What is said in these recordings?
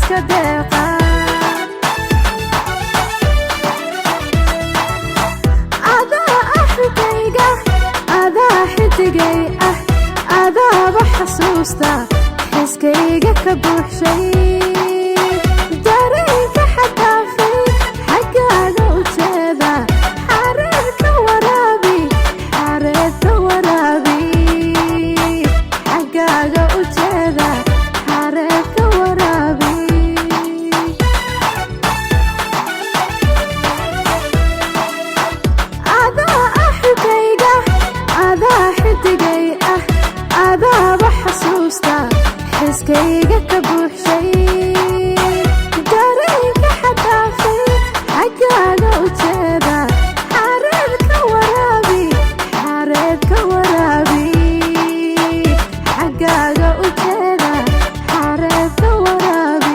iska deeqa adaa axigayga adaa xidigay ah adaaba xasuusta xiskayga ka buuxshay dareenka xadaafay xaggaaga u jeeda xareerka waraabi xareerka waraabi xaggaaga u jeeda xareerka waraabi adaa axigayga adaa xidigay ah adaaba xasuusta xiskayga ka buuxshay dareenka xadaafay xaggaaga u jeeda xareerka waraabi xareerka waraabi xaggaaga u jeeda xareerka waraabi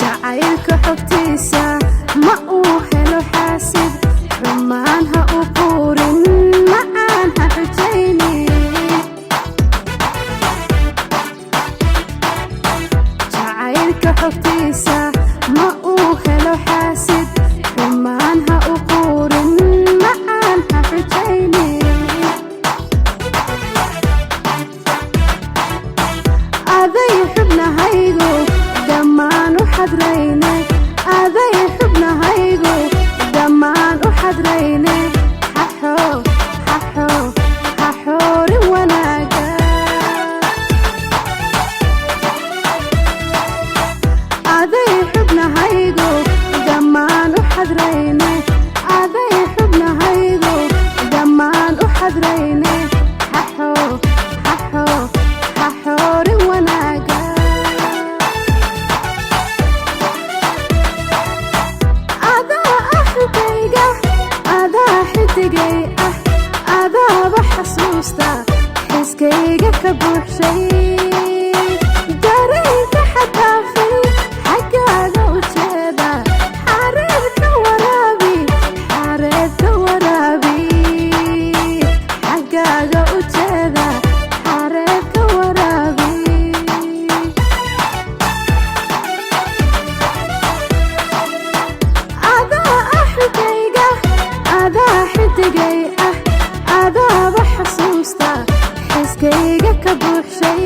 jacaylka xogtiisa ma uu helo xaasid rumaan ha u quurin macaan ha xujaynin jacaylka xogtiisa ma uu helo xaasid rumaan ha u quurin macaan ha xujaynin aday xubnahaygu dhammaan u xadrayne aday xubnahaygu dhammaan u xadrayne xaxoorin wanaaga aday xubnahaygu dhammaan u xadrayne aday xubnahaygu dhammaan u xadrayne xaxoorin wanaaga adaa axigayga adaa xidigay ah adaaba xasuusta xiskayga ka buuxshay dareenka xadaafay xaggaaga u jeeda xareerka waraabi xareerka waraabi xaggaaga u jeeda xareerka waraabi adaa axigayga adaa xidigay ah adaaba xasuusta xiskayga ka buuxshay